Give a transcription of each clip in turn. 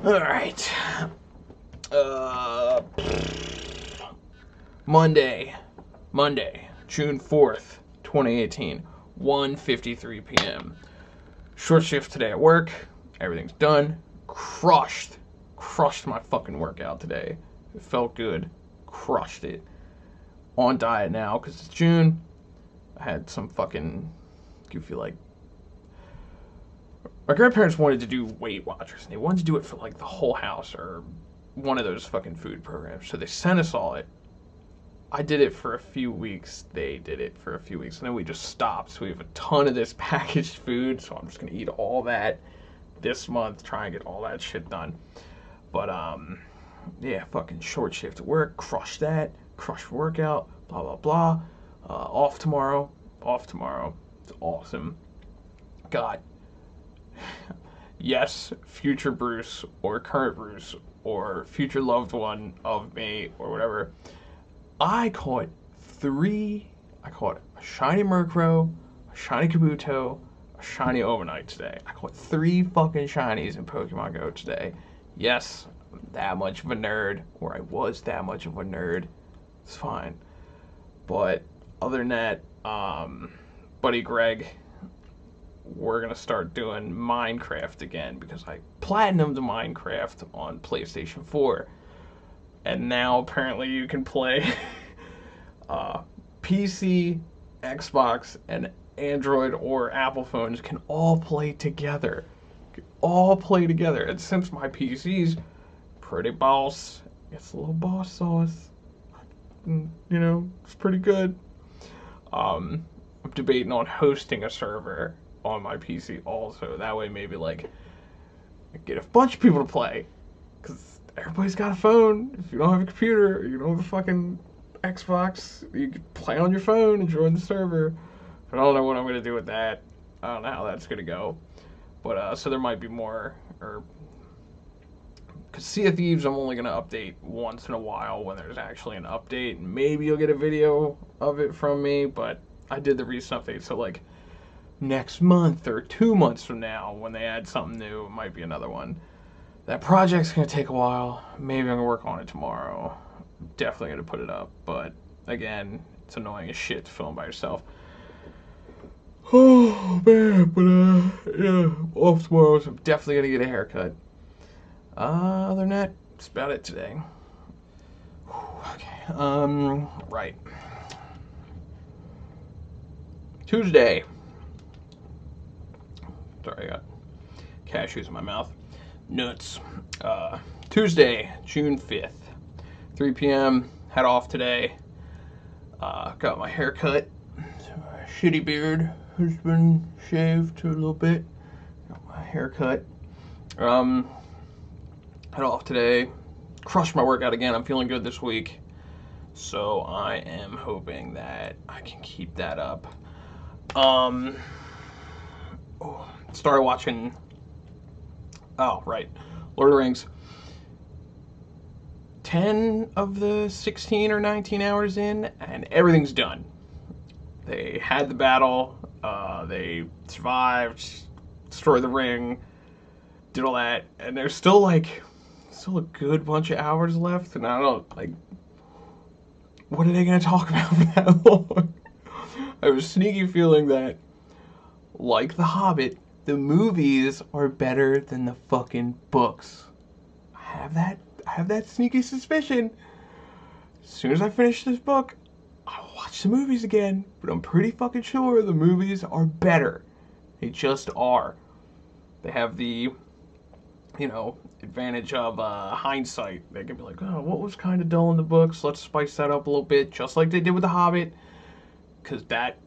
Alright. Monday, June 4th, 2018, 1:53 p.m. Short shift today at work. Everything's done. Crushed my fucking workout today. It felt good. Crushed it. On diet now because it's June. I had some fucking goofy, like, my grandparents wanted to do Weight Watchers, and they wanted to do it for, like, the whole house, or one of those fucking food programs. So they sent us all it. I did it for a few weeks. They did it for a few weeks, and then we just stopped. So we have a ton of this packaged food, so I'm just going to eat all that this month, try and get all that shit done. But, yeah, fucking short shift at work, crush that, crush workout, blah, blah, blah. Off tomorrow. It's awesome. God. Yes, future Bruce, or current Bruce, or future loved one of me, or whatever. I caught a shiny Murkrow, a shiny Kabuto, a shiny Overnight today. I caught 3 fucking shinies in Pokemon Go today. Yes, I'm that much of a nerd, or I was that much of a nerd. It's fine. But other than that, buddy Greg, we're gonna start doing Minecraft again because I platinumed Minecraft on PlayStation 4, and now apparently you can play PC, Xbox, and Android or Apple phones can all play together. And since my PC's pretty boss, it's a little boss sauce. You know, it's pretty good. I'm debating on hosting a server on my PC also. That way maybe, like, get a bunch of people to play. Because everybody's got a phone. If you don't have a computer, you don't have a fucking Xbox, you can play on your phone and join the server. But I don't know what I'm going to do with that. I don't know how that's going to go. But, so there might be more, or... Because Sea of Thieves I'm only going to update once in a while when there's actually an update. Maybe you'll get a video of it from me, but I did the recent update, so, like, next month or 2 months from now, when they add something new, it might be another one. That project's going to take a while. Maybe I'm going to work on it tomorrow. I'm definitely going to put it up, but again, it's annoying as shit to film by yourself. Oh, man, but, yeah, off tomorrow, so I'm definitely going to get a haircut. Other than that, that's about it today. Okay, right. Tuesday. Sorry, I got cashews in my mouth. Nuts. Tuesday, June 5th. 3 p.m. Head off today. Got my hair cut. My shitty beard has been shaved a little bit. Got my hair cut. Head off today. Crushed my workout again. I'm feeling good this week. So I am hoping that I can keep that up. Started watching, oh, right, Lord of the Rings. 10 of the 16 or 19 hours in, and everything's done. They had the battle, they survived, destroyed the ring, did all that, and there's still a good bunch of hours left, and I don't, like, what are they going to talk about for that long? I have a sneaky feeling that, like The Hobbit, the movies are better than the fucking books. I have that sneaky suspicion. As soon as I finish this book, I'll watch the movies again, but I'm pretty fucking sure the movies are better. They just are. They have the, advantage of hindsight. They can be like, oh, what was kind of dull in the books? Let's spice that up a little bit, just like they did with The Hobbit. Because that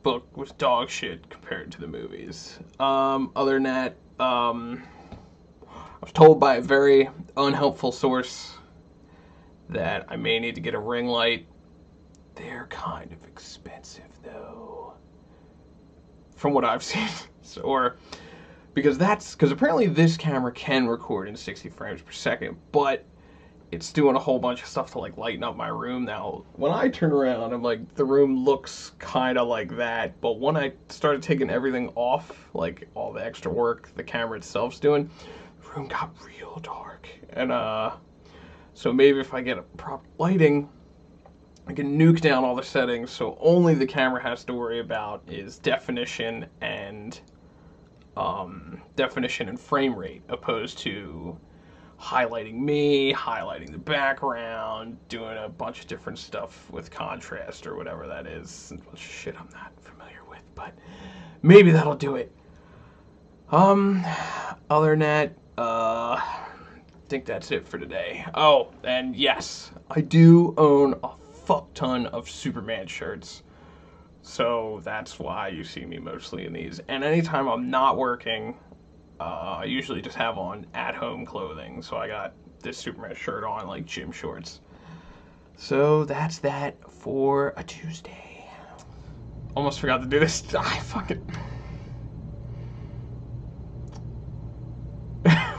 book was dog shit compared to the movies. Other than that, I was told by a very unhelpful source that I may need to get a ring light. They're kind of expensive, though, from what I've seen. Because apparently this camera can record in 60 frames per second, but it's doing a whole bunch of stuff to, like, lighten up my room. Now, when I turn around, I'm like, the room looks kind of like that, but when I started taking everything off, like all the extra work the camera itself's doing, room got real dark. And, so maybe if I get a proper lighting, I can nuke down all the settings so only the camera has to worry about is definition and frame rate, opposed to highlighting me, highlighting the background, doing a bunch of different stuff with contrast or whatever that is. A bunch of shit I'm not familiar with, but maybe that'll do it. Other than that, I think that's it for today. Oh, and yes, I do own a fuck ton of Superman shirts. So that's why you see me mostly in these. And anytime I'm not working, I usually just have on at-home clothing. So I got this Superman shirt on, like gym shorts. So that's that for a Tuesday. Almost forgot to do this. I fucking...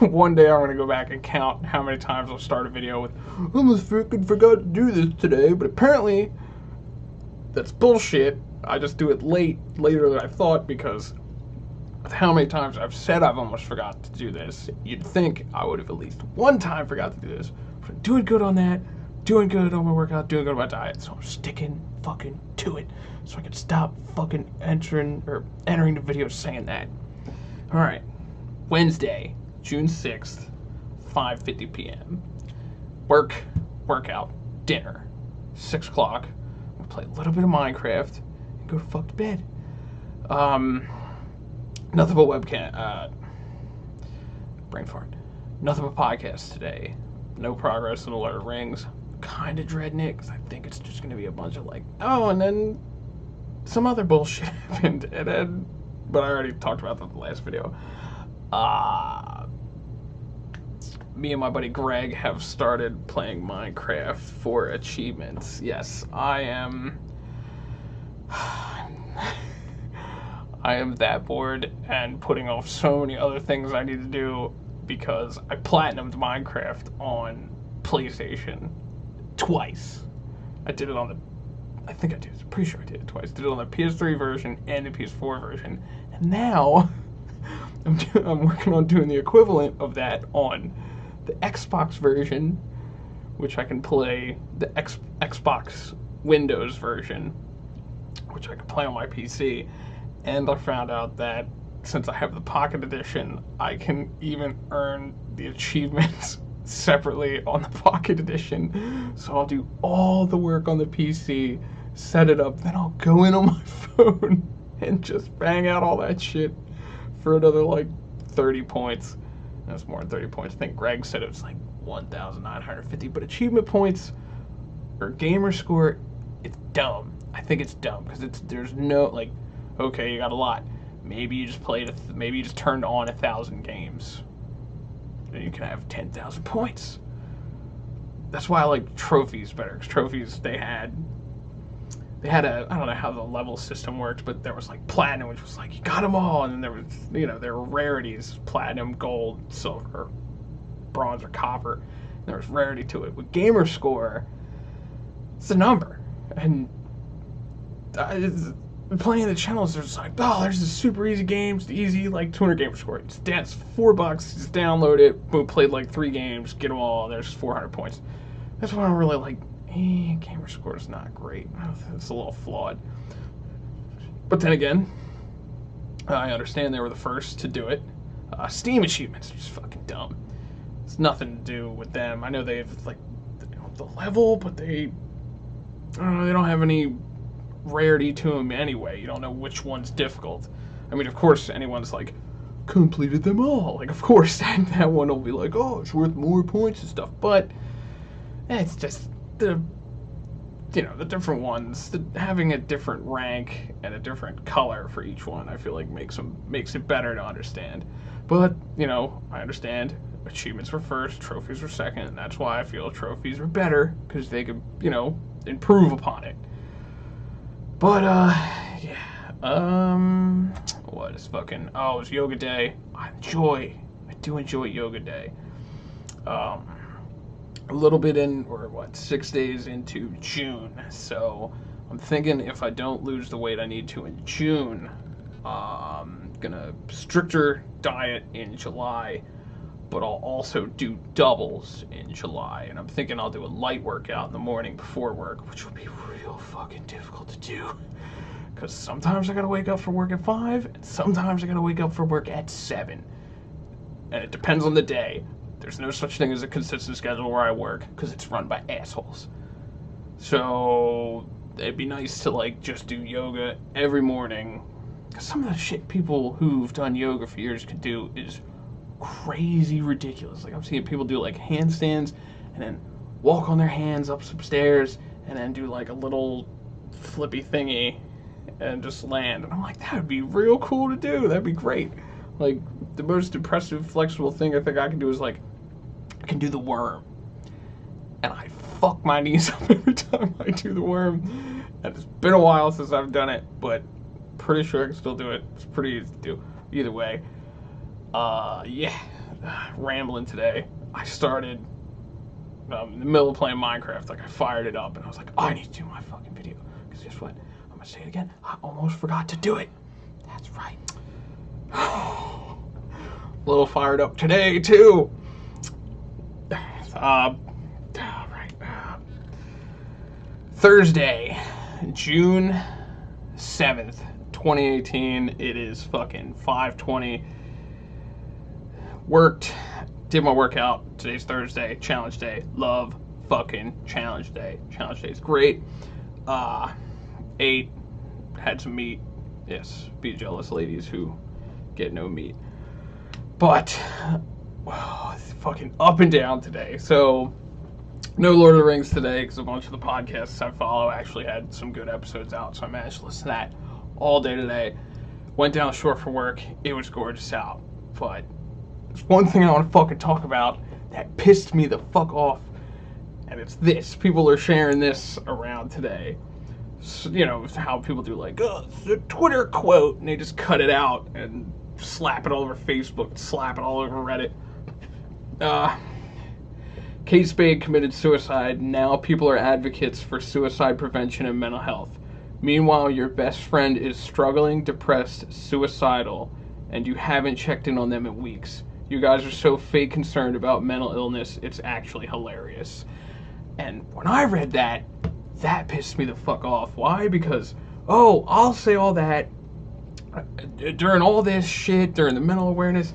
One day I'm going to go back and count how many times I'll start a video with, I almost freaking forgot to do this today, but apparently that's bullshit. I just do it later than I thought, because with how many times I've said I've almost forgot to do this, you'd think I would have at least one time forgot to do this. But I'm doing good on that, doing good on my workout, doing good on my diet, so I'm sticking fucking to it so I can stop fucking entering the video saying that. Alright, Wednesday, June 6th, 5:50 p.m. Workout, dinner, 6 o'clock. I'm gonna play a little bit of Minecraft and go to fuck to bed. Nothing but webcam, brain fart. Nothing but podcasts today. No progress in the Lord of the Rings. Kinda dreading it, because I think it's just gonna be a bunch of like, oh, and then some other bullshit happened, and then, but I already talked about that in the last video. Me and my buddy Greg have started playing Minecraft for achievements. Yes, I am that bored and putting off so many other things I need to do, because I platinumed Minecraft on PlayStation twice. I did it on the, pretty sure I did it twice. Did it on the PS3 version and the PS4 version, and now I'm working on doing the equivalent of that on the Xbox version, which I can play, the Xbox Windows version, which I can play on my PC. And I found out that since I have the Pocket Edition, I can even earn the achievements separately on the Pocket Edition. So I'll do all the work on the PC, set it up, then I'll go in on my phone and just bang out all that shit for another like 30 points. That's more than 30 points. I think Greg said it was like 1,950. But achievement points or gamer score, it's dumb. I think it's dumb because there's no, like, okay, you got a lot. Maybe you just maybe you just turned on 1,000 games. Then you can have 10,000 points. That's why I like trophies better. Because trophies, they had a, I don't know how the level system worked, but there was like platinum, which was like you got them all, and then there was, there were rarities: platinum, gold, silver, bronze, or copper. And there was rarity to it. With gamer score, it's a number, and playing the channels, there's like, oh, there's this super easy game, it's easy, like 200 gamer score. It's $4, just download it, boom, played like 3 games, get them all, and there's 400 points. That's why I'm really like, gamer score is not great. It's a little flawed. But then again, I understand they were the first to do it. Steam achievements are just fucking dumb. It's nothing to do with them. I know they have like the level, but they don't have any rarity to them anyway. You don't know which one's difficult. I mean, of course, anyone's like completed them all. Like, of course, that one will be like, oh, it's worth more points and stuff. But it's just the different ones, having a different rank and a different color for each one, I feel like makes it better to understand. But, I understand achievements were first, trophies were second, and that's why I feel trophies are better, because they could, improve upon it. But, yeah, what is fucking, oh, it's yoga day. I do enjoy yoga day. A little bit in, or 6 days into June, so I'm thinking if I don't lose the weight I need to in June, I'm gonna stricter diet in July, but I'll also do doubles in July, and I'm thinking I'll do a light workout in the morning before work, which will be real fucking difficult to do, because sometimes I gotta wake up for work at 5, and sometimes I gotta wake up for work at 7, and it depends on the day. There's no such thing as a consistent schedule where I work, because it's run by assholes. So it'd be nice to like just do yoga every morning, because some of the shit people who've done yoga for years could do is crazy ridiculous. Like, I'm seeing people do like handstands and then walk on their hands up some stairs and then do like a little flippy thingy and just land, and I'm like, that would be real cool to do. That'd be great. Like, the most impressive flexible thing I think I can do is like, I can do the worm, and I fuck my knees up every time I do the worm, and it's been a while since I've done it, but pretty sure I can still do it. It's pretty easy to do either way. Yeah, rambling today. I started in the middle of playing Minecraft. Like, I fired it up, and I was like, oh, I need to do my fucking video. Because guess what? I'm gonna say it again. I almost forgot to do it. That's right. A little fired up today, too. Thursday, June 7th, 2018. It is fucking 5:20. Worked, did my workout. Today's Thursday, challenge day. Love fucking challenge day. Challenge day is great. Ate, had some meat. Yes, be jealous, ladies who get no meat. But, it's fucking up and down today. So, no Lord of the Rings today, because a bunch of the podcasts I follow actually had some good episodes out, so I managed to listen to that all day today. Went down short for work. It was gorgeous out. But there's one thing I want to fucking talk about that pissed me the fuck off, and it's this. People are sharing this around today. So, you know, how people do like, oh, it's a Twitter quote, and they just cut it out and slap it all over Facebook, slap it all over Reddit. Kate Spade committed suicide. Now people are advocates for suicide prevention and mental health. Meanwhile, your best friend is struggling, depressed, suicidal, and you haven't checked in on them in weeks. You guys are so fake concerned about mental illness, it's actually hilarious. And when I read that, that pissed me the fuck off. Why? Because, oh, I'll say all that during all this shit, during the mental awareness,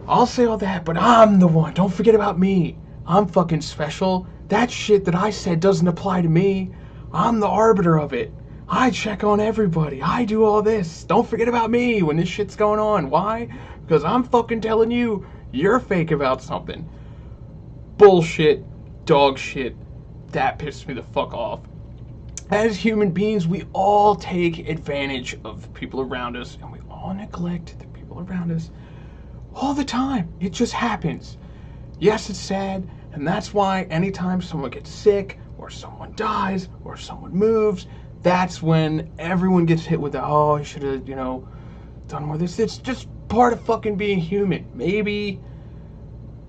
I'll say all that, but I'm the one. Don't forget about me. I'm fucking special. That shit that I said doesn't apply to me. I'm the arbiter of it. I check on everybody. I do all this. Don't forget about me when this shit's going on. Why? Because I'm fucking telling you you're fake about something. Bullshit. Dog shit. That pissed me the fuck off. As human beings, we all take advantage of people around us, and we all neglect the people around us all the time. It just happens. Yes, it's sad, and that's why anytime someone gets sick, or someone dies, or someone moves, that's when everyone gets hit with the, oh, I should have, done more of this. It's just part of fucking being human. Maybe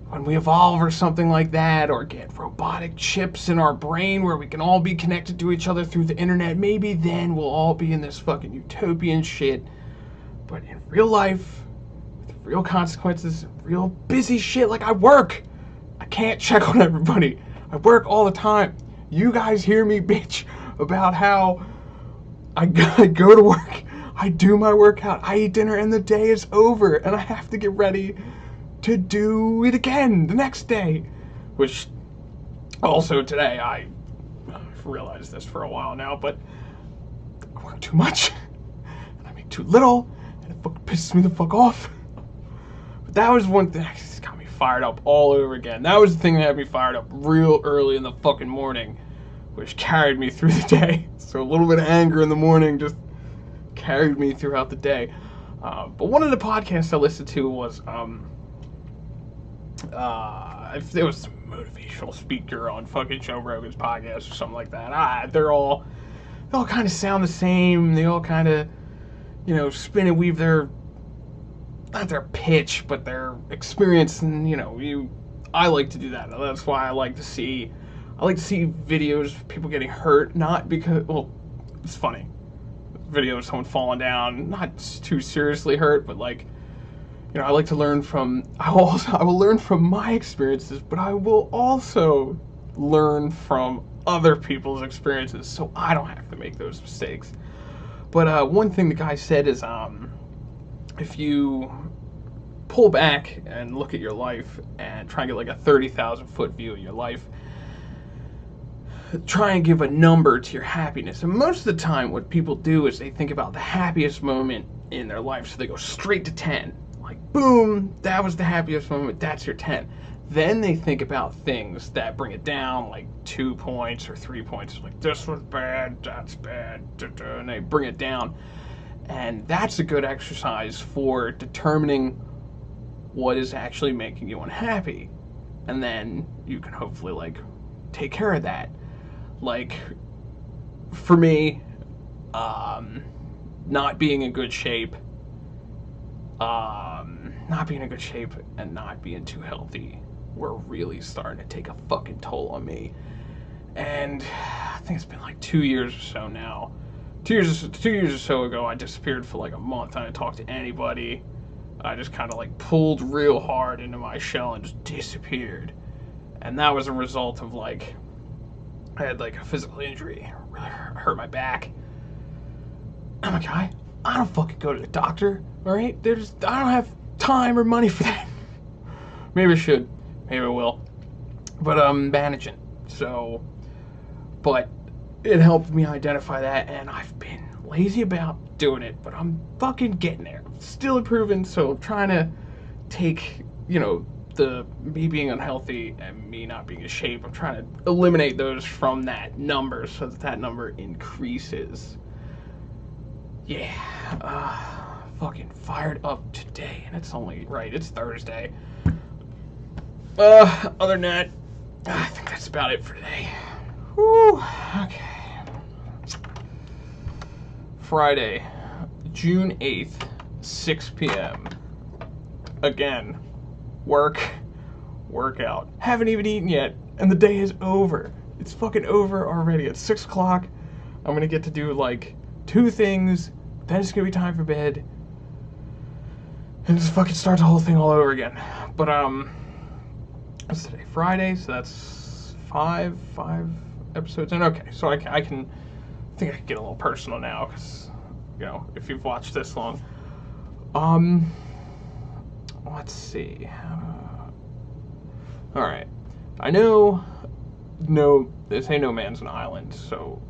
when we evolve or something like that, or get robotic chips in our brain where we can all be connected to each other through the internet, maybe then we'll all be in this fucking utopian shit. But in real life, real consequences, real busy shit, like I work. I can't check on everybody. I work all the time. You guys hear me bitch about how I go to work, I do my workout, I eat dinner, and the day is over, and I have to get ready to do it again the next day. Which, also today, I've realized this for a while now, but I work too much, and I make too little, and it fucking pisses me the fuck off. That was one thing that just got me fired up all over again. That was the thing that had me fired up real early in the fucking morning, which carried me through the day. So a little bit of anger in the morning just carried me throughout the day. But one of the podcasts I listened to was, there was some motivational speaker on fucking Joe Rogan's podcast or something like that. They all kind of sound the same. They all kind of, spin and weave not their pitch, but their experience, and I like to do that. That's why I like to see videos of people getting hurt, not because, well, it's funny. Video of someone falling down, not too seriously hurt, but like, you know, I like to learn from, I will learn from my experiences, but I will also learn from other people's experiences so I don't have to make those mistakes. But one thing the guy said is, if you pull back and look at your life and try and get like a 30,000 foot view of your life, try and give a number to your happiness. And most of the time what people do is they think about the happiest moment in their life, so they go straight to 10. Like, boom, that was the happiest moment, that's your 10. Then they think about things that bring it down, like 2 points or 3 points. Like, this was bad, that's bad, and they bring it down. And that's a good exercise for determining what is actually making you unhappy. And then you can hopefully, like, take care of that. Like, for me, not being in good shape, and not being too healthy were really starting to take a fucking toll on me. And I think it's been like 2 years or so now. 2 years or so ago, I disappeared for like a month. I didn't talk to anybody. I just kind of like pulled real hard into my shell and just disappeared. And that was a result of like, I had like a physical injury. Really hurt my back. I'm a guy. I don't fucking go to the doctor, alright? I don't have time or money for that. Maybe I should. Maybe I will. But I'm managing. So, but it helped me identify that, and I've been lazy about doing it, but I'm fucking getting there. I'm still improving, so I'm trying to take, you know, the me being unhealthy and me not being in shape, I'm trying to eliminate those from that number so that that number increases. Yeah, fucking fired up today, and it's only, right, it's Thursday. Other than that, I think that's about it for today. Whew, okay. Friday, June 8th, 6 p.m. Again, workout. Haven't even eaten yet, and the day is over. It's fucking over already. It's 6 o'clock. I'm gonna get to do like 2 things, then it's gonna be time for bed, and just fucking start the whole thing all over again. But what's today? Friday, so that's five episodes in. Okay, so I think I can get a little personal now, because, you know, if you've watched this long. Let's see. All right, I know, this ain't no man's an island, so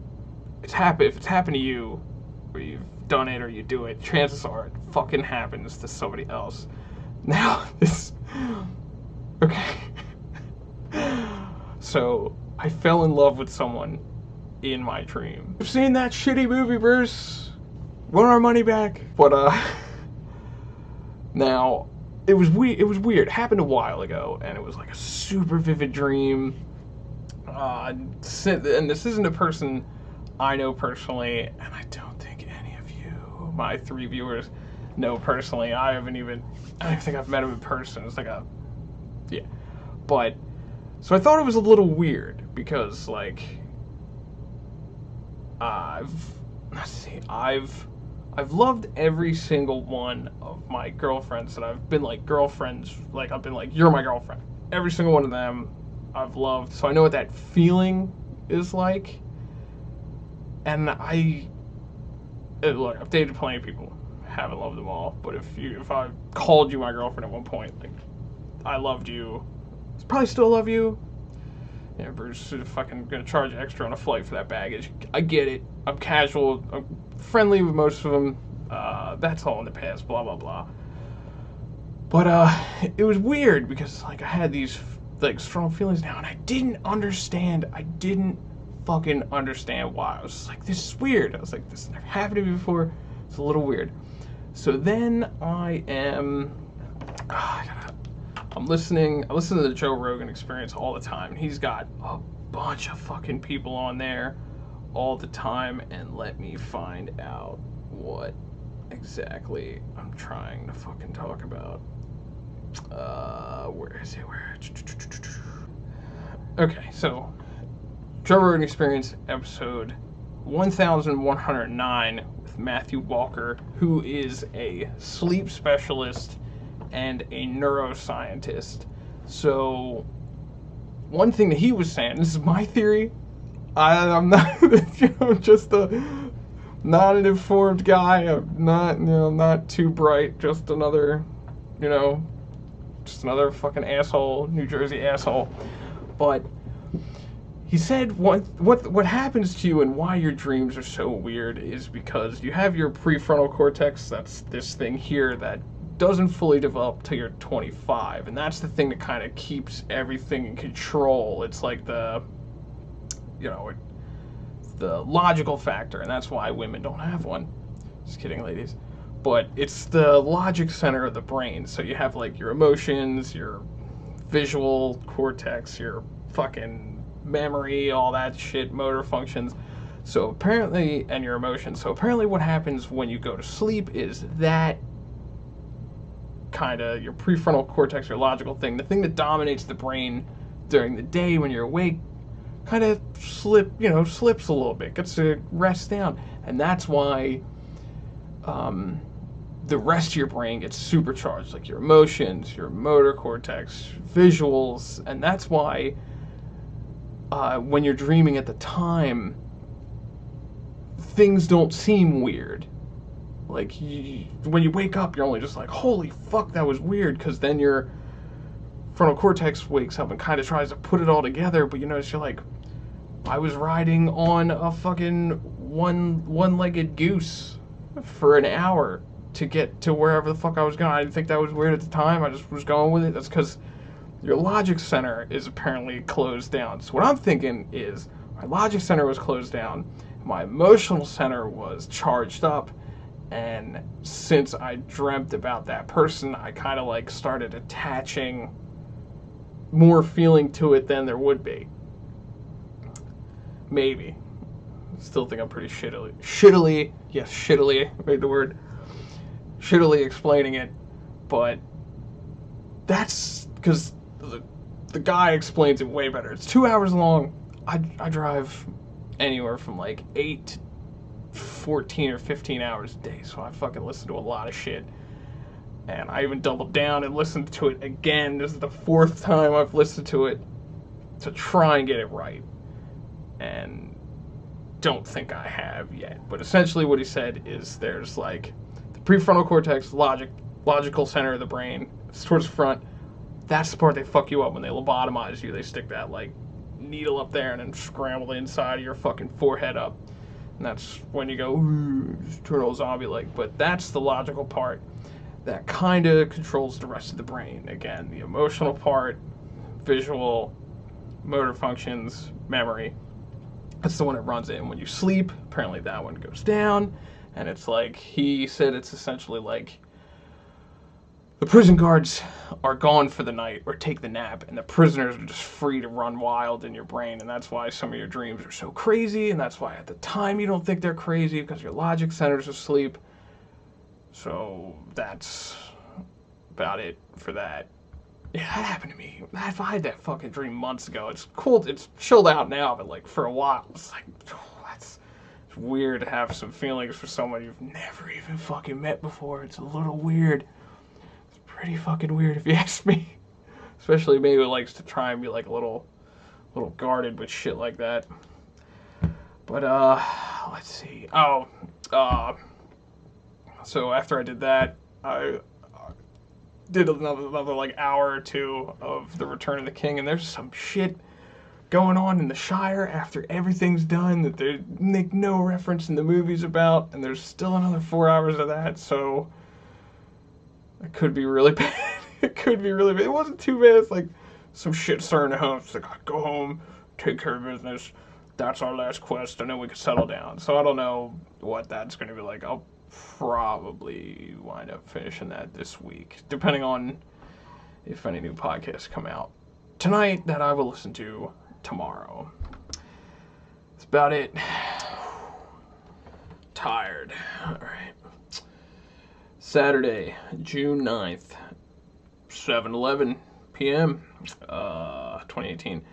if it's happened to you, or you've done it, or you do it, chances are it fucking happens to somebody else. Now, okay. So, I fell in love with someone in my dream. I've seen that shitty movie, Bruce. Want our money back? But, now, it was weird. It happened a while ago, and it was like a super vivid dream. And this isn't a person I know personally, and I don't think any of you, my 3 viewers, know personally. I don't even think I've met him in person. It's like yeah. But, so I thought it was a little weird, because, like, I've loved every single one of my girlfriends that I've been like girlfriends, like I've been like, you're my girlfriend. Every single one of them I've loved, so I know what that feeling is like. And look, I've dated plenty of people, haven't loved them all, but if I called you my girlfriend at one point, like, I loved you, I probably still love you. Yeah, Bruce is fucking gonna charge extra on a flight for that baggage. I get it. I'm casual. I'm friendly with most of them. That's all in the past. Blah blah blah. But it was weird because like I had these like strong feelings now, and I didn't fucking understand why. I was just like, this is weird. I was like, this never happened to me before. It's a little weird. So then I listen to the Joe Rogan Experience all the time, and he's got a bunch of fucking people on there all the time, and let me find out what exactly I'm trying to fucking talk about. Where is it? Okay, so Joe Rogan Experience episode 1109 with Matthew Walker, who is a sleep specialist and a neuroscientist. So, one thing that he was saying, this is my theory, I'm not just a not an informed guy, I'm not, not too bright, just another, just another fucking asshole, New Jersey asshole. But he said what happens to you and why your dreams are so weird is because you have your prefrontal cortex, that's this thing here that doesn't fully develop till you're 25, and that's the thing that kind of keeps everything in control. It's like the logical factor, and that's why women don't have one. Just kidding, ladies. But it's the logic center of the brain. So you have like your emotions, your visual cortex, your fucking memory, all that shit, motor functions. So apparently, and your emotions. So apparently what happens when you go to sleep is that kind of your prefrontal cortex, your logical thing, the thing that dominates the brain during the day when you're awake, kind of slips a little bit, gets to rest down. And that's why the rest of your brain gets supercharged, like your emotions, your motor cortex, visuals. And that's why when you're dreaming at the time, things don't seem weird. Like, when you wake up, you're only just like, holy fuck, that was weird, because then your frontal cortex wakes up and kind of tries to put it all together, but you notice you're like, I was riding on a fucking one-legged goose for an hour to get to wherever the fuck I was going. I didn't think that was weird at the time. I just was going with it. That's because your logic center is apparently closed down. So what I'm thinking is my logic center was closed down, my emotional center was charged up, and since I dreamt about that person, I kind of like started attaching more feeling to it than there would be. Maybe. Still think I'm pretty shittily, yes, shittily, I made the word, shittily explaining it, but that's because the guy explains it way better. It's 2 hours long. I drive anywhere from like 8 to 14 or 15 hours a day, so I fucking listen to a lot of shit. And I even doubled down and listened to it again. This is the 4th time I've listened to it to try and get it right. And don't think I have yet. But essentially what he said is there's like the prefrontal cortex, logical center of the brain, it's towards the front. That's the part they fuck you up when they lobotomize you. They stick that like needle up there and then scramble the inside of your fucking forehead up. And that's when you go, ooh, turn all zombie-like. But that's the logical part that kind of controls the rest of the brain. Again, the emotional part, visual, motor functions, memory. That's the one that runs it. And when you sleep, apparently that one goes down. And it's like, he said it's essentially like the prison guards are gone for the night or take the nap, and the prisoners are just free to run wild in your brain. And that's why some of your dreams are so crazy, and that's why at the time you don't think they're crazy, because your logic center's asleep. So that's about it for that. Yeah, that happened to me. I had that fucking dream months ago. It's cool. It's chilled out now, but like for a while, it's like, oh, it's weird to have some feelings for someone you've never even fucking met before. It's a little weird. It's pretty fucking weird if you ask me. Especially maybe who likes to try and be like a little guarded with shit like that. But let's see. So after I did that, I did another like hour or two of The Return of the King, and there's some shit going on in the Shire after everything's done that they make no reference in the movies about, and there's still another 4 hours of that, so it could be really bad. It could be really bad. It wasn't too bad. It's like some shit starting to happen. It's like, go home, take care of business. That's our last quest, and then we can settle down. So I don't know what that's going to be like. I'll probably wind up finishing that this week, depending on if any new podcasts come out tonight that I will listen to tomorrow. That's about it. Tired. Alright. Saturday, June 9th, 7:11 p.m., 2018.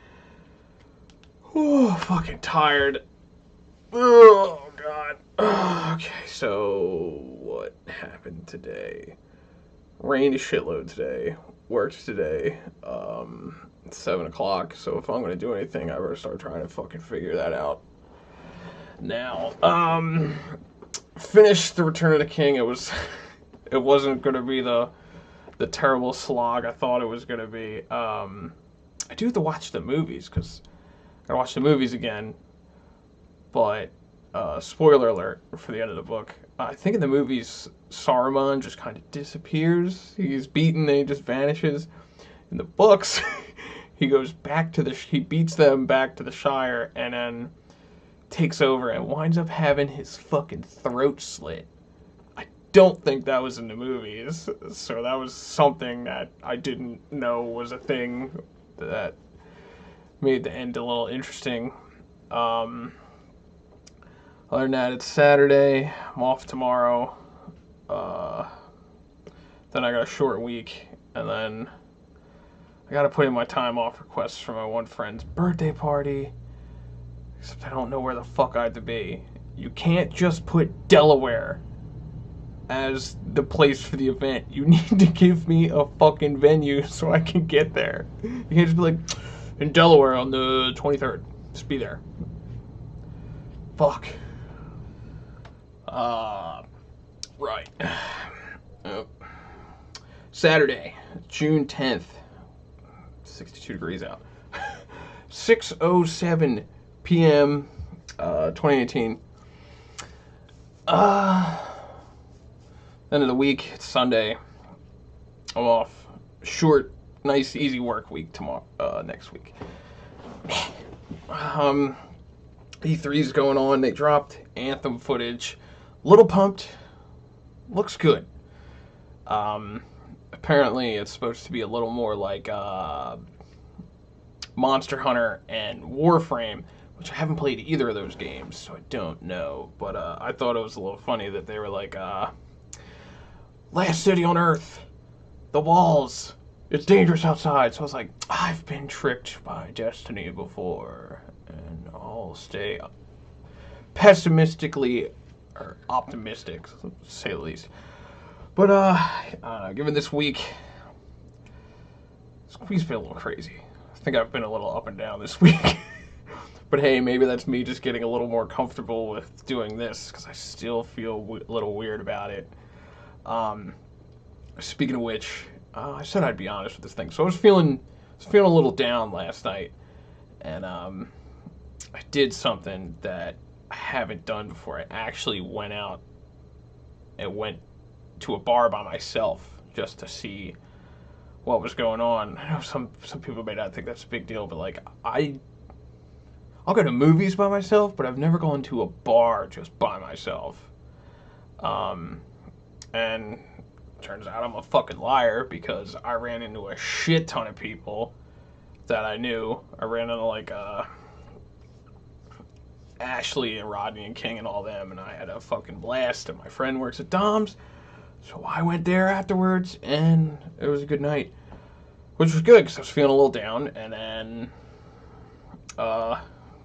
Oh, fucking tired. Oh, God. Okay, so what happened today? Rained a shitload today. Worked today. It's 7 o'clock, so if I'm gonna do anything, I better start trying to fucking figure that out now. Finished the Return of the King. It wasn't gonna be the terrible slog I thought it was gonna be. I do have to watch the movies because I gotta watch the movies again. But spoiler alert for the end of the book. I think in the movies Saruman just kind of disappears. He's beaten and he just vanishes. In the books, he beats them back to the Shire and then takes over and winds up having his fucking throat slit. I don't think that was in the movies, so that was something that I didn't know was a thing that made the end a little interesting. Other than that, it's Saturday. I'm off tomorrow. Then I got a short week, and then I got to put in my time off requests for my one friend's birthday party. Except I don't know where the fuck I have to be. You can't just put Delaware as the place for the event. You need to give me a fucking venue so I can get there. You can't just be like, in Delaware on the 23rd. Just be there. Fuck. Right. Oh. Saturday, June 10th. 62 degrees out. 6:07 p.m. 2018. End of the week. It's Sunday. I'm off. Short, nice, easy work week tomorrow. Next week. E3's going on. They dropped Anthem footage. Little pumped. Looks good. Apparently it's supposed to be a little more like Monster Hunter and Warframe, which I haven't played either of those games, so I don't know. But I thought it was a little funny that they were like, last city on Earth, the walls, it's dangerous outside. So I was like, I've been tricked by Destiny before, and I'll stay pessimistically or optimistic, to say the least. But given this week's been a little crazy. I think I've been a little up and down this week. But hey, maybe that's me just getting a little more comfortable with doing this, because I still feel a little weird about it. Speaking of which, I said I'd be honest with this thing. So I was feeling a little down last night, and I did something that I haven't done before. I actually went out and went to a bar by myself just to see what was going on. I know some people may not think that's a big deal, but like I'll go to movies by myself, but I've never gone to a bar just by myself. And turns out I'm a fucking liar, because I ran into a shit ton of people that I knew. I ran into like Ashley and Rodney and King and all them, and I had a fucking blast. And my friend works at Dom's, so I went there afterwards, and it was a good night, which was good because I was feeling a little down. And then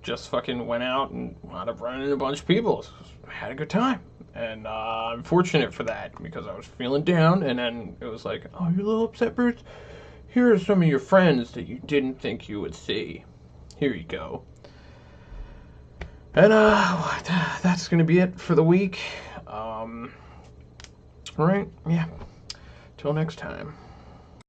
just fucking went out and wound up running into a bunch of people. So I had a good time, and I'm fortunate for that, because I was feeling down, and then it was like, oh, you're a little upset, Bruce? Here are some of your friends that you didn't think you would see. Here you go. And that's gonna be it for the week. Alright, yeah. Till next time.